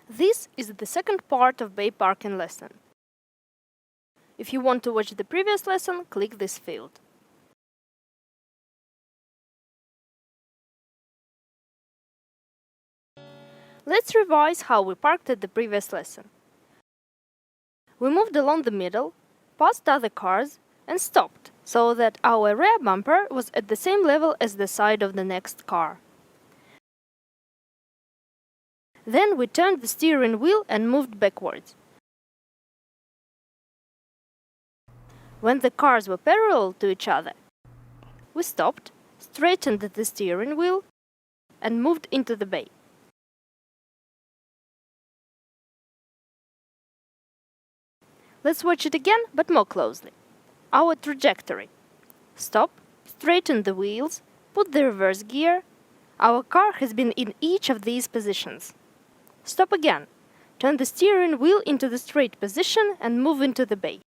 This is the second part of bay parking lesson. If you want to watch the previous lesson, click this field. Let's revise how we parked at the previous lesson. We moved along the middle, passed other cars, and stopped, so that our rear bumper was at the same level as the side of the next car. Then we turned the steering wheel and moved backwards. When the cars were parallel to each other, we stopped, straightened the steering wheel, and moved into the bay. Let's watch it again, but more closely. Our trajectory. Stop, straighten the wheels, put the reverse gear. Our car has been in each of these positions. Stop again. Turn the steering wheel into the straight position and move into the bay.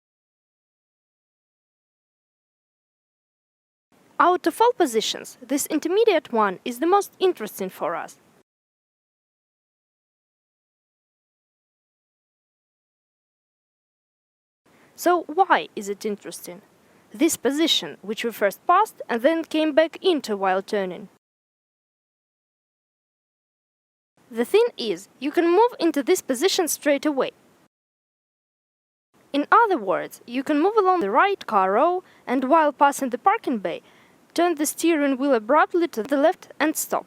Out of all positions, this intermediate one is the most interesting for us. So why is it interesting? This position, which we first passed and then came back into while turning. The thing is, you can move into this position straight away. In other words, you can move along the right car row and while passing the parking bay, turn the steering wheel abruptly to the left and stop.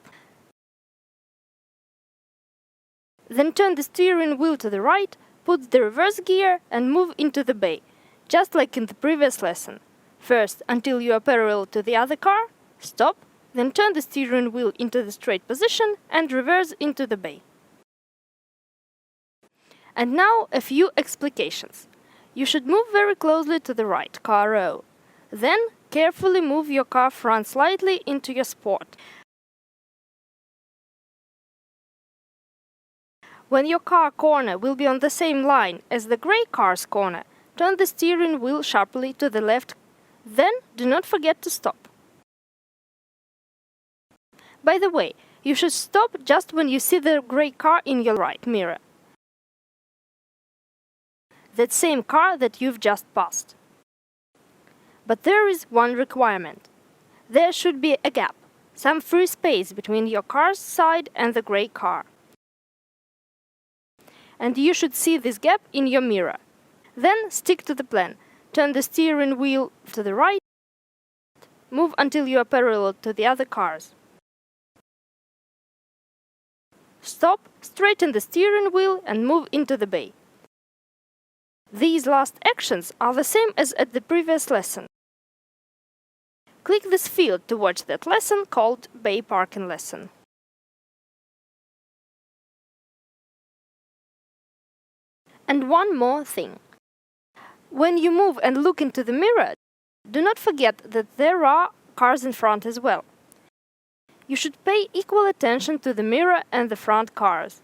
Then turn the steering wheel to the right, put the reverse gear and move into the bay, just like in the previous lesson. First, until you are parallel to the other car, stop, then turn the steering wheel into the straight position and reverse into the bay. And now a few explications. You should move very closely to the right car row. Then carefully move your car front slightly into your spot. When your car corner will be on the same line as the gray car's corner, turn the steering wheel sharply to the left. Then do not forget to stop. By the way, you should stop just when you see the gray car in your right mirror. That same car that you've just passed. But there is one requirement. There should be a gap, some free space between your car's side and the gray car. And you should see this gap in your mirror. Then stick to the plan. Turn the steering wheel to the right. Move until you are parallel to the other cars. Stop, straighten the steering wheel and move into the bay. These last actions are the same as at the previous lesson. Click this field to watch that lesson called Bay Parking Lesson. And one more thing. When you move and look into the mirror, do not forget that there are cars in front as well. You should pay equal attention to the mirror and the front cars.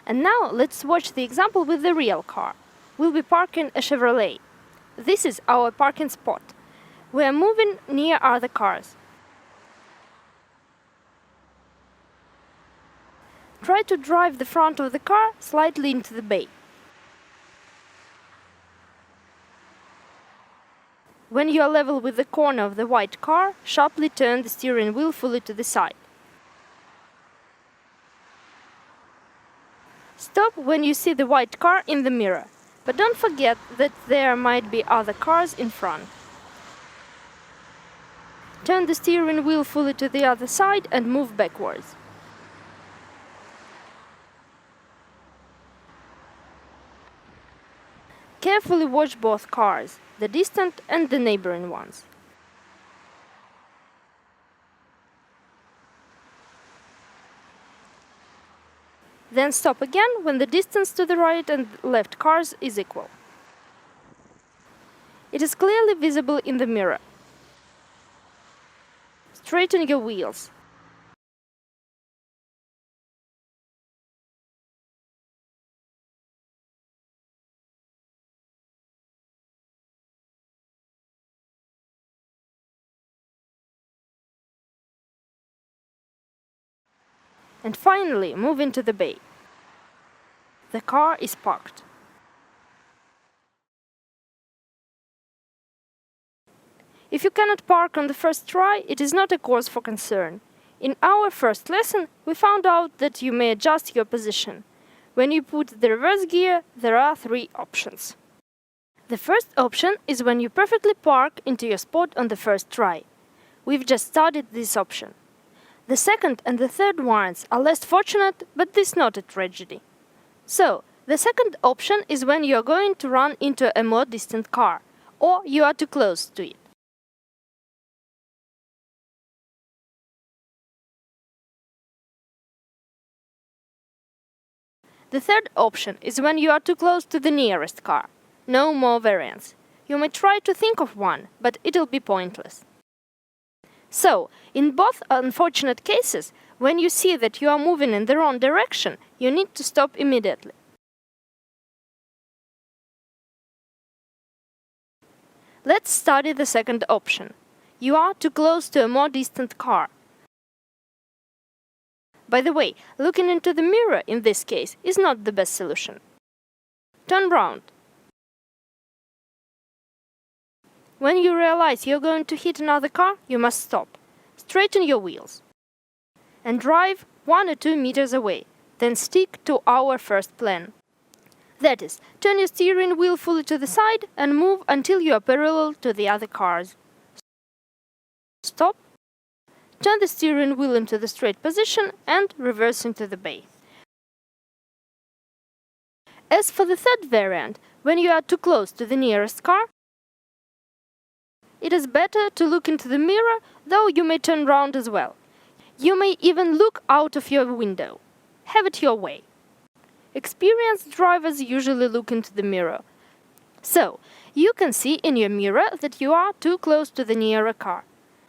And now let's watch the example with the real car. We'll be parking a Chevrolet. This is our parking spot. We are moving near other cars. Try to drive the front of the car slightly into the bay. When you are level with the corner of the white car, sharply turn the steering wheel fully to the side. Stop when you see the white car in the mirror, but don't forget that there might be other cars in front. Turn the steering wheel fully to the other side and move backwards. Carefully watch both cars, the distant and the neighboring ones. Then stop again when the distance to the right and left cars is equal. It is clearly visible in the mirror. Straighten your wheels. And finally, move into the bay. The car is parked. If you cannot park on the first try, it is not a cause for concern. In our first lesson, we found out that you may adjust your position. When you put the reverse gear, there are 3 options. The first option is when you perfectly park into your spot on the first try. We've just studied this option. The second and the third ones are less fortunate, but this is not a tragedy. So, the second option is when you are going to run into a more distant car, or you are too close to it. The third option is when you are too close to the nearest car. No more variants. You may try to think of one, but it'll be pointless. So, in both unfortunate cases, when you see that you are moving in the wrong direction, you need to stop immediately. Let's study the second option. You are too close to a more distant car. By the way, looking into the mirror in this case is not the best solution. Turn round. When you realize you're going to hit another car, you must stop. Straighten your wheels. And drive 1 or 2 meters away. Then stick to our first plan. That is, turn your steering wheel fully to the side and move until you are parallel to the other cars. Stop. Turn the steering wheel into the straight position and reverse into the bay. As for the third variant, when you are too close to the nearest car, it is better to look into the mirror, though you may turn round as well. You may even look out of your window. Have it your way. Experienced drivers usually look into the mirror. So, you can see in your mirror that you are too close to the nearer car.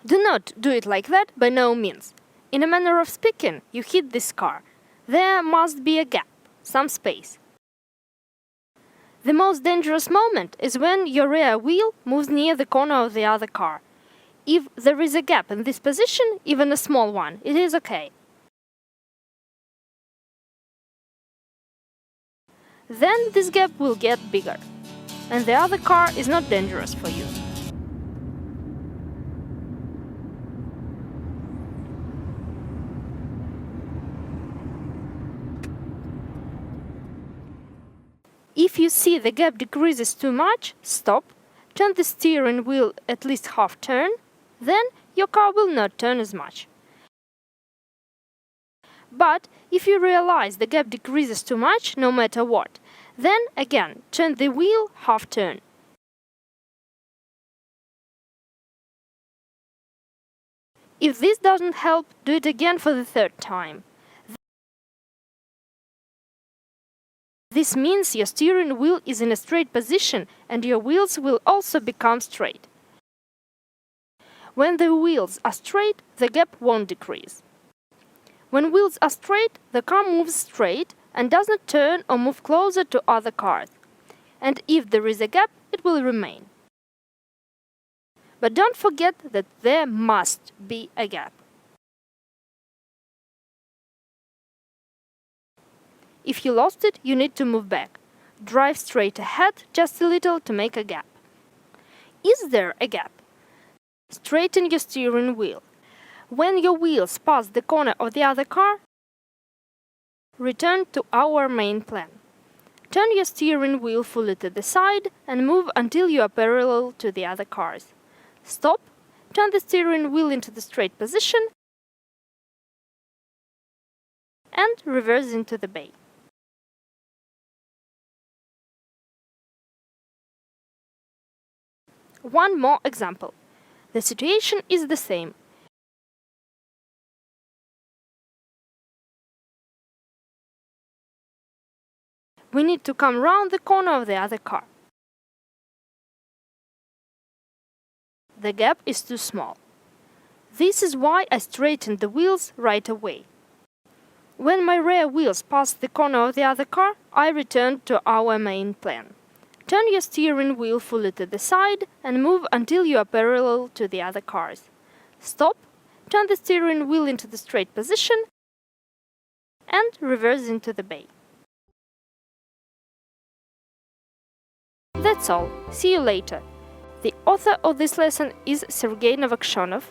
Do not do it like that, by no means. In a manner of speaking, you hit this car. There must be a gap, some space. The most dangerous moment is when your rear wheel moves near the corner of the other car. If there is a gap in this position, even a small one, it is okay. Then this gap will get bigger, and the other car is not dangerous for you. If you see the gap decreases too much, stop, turn the steering wheel at least half turn, then your car will not turn as much. But if you realize the gap decreases too much, no matter what, then again turn the wheel half turn. If this doesn't help, do it again for the third time. This means your steering wheel is in a straight position and your wheels will also become straight. When the wheels are straight, the gap won't decrease. When wheels are straight, the car moves straight and does not turn or move closer to other cars. And if there is a gap, it will remain. But don't forget that there must be a gap. If you lost it, you need to move back. Drive straight ahead just a little to make a gap. Is there a gap? Straighten your steering wheel. When your wheels pass the corner of the other car, return to our main plan. Turn your steering wheel fully to the side and move until you are parallel to the other cars. Stop, turn the steering wheel into the straight position and reverse into the bay. One more example. The situation is the same. We need to come round the corner of the other car. The gap is too small. This is why I straightened the wheels right away. When my rear wheels pass the corner of the other car, I returned to our main plan. Turn your steering wheel fully to the side and move until you are parallel to the other cars. Stop, turn the steering wheel into the straight position and reverse into the bay. That's all. See you later. The author of this lesson is Sergei Novakshonov,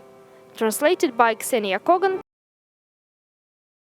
translated by Ksenia Kogan.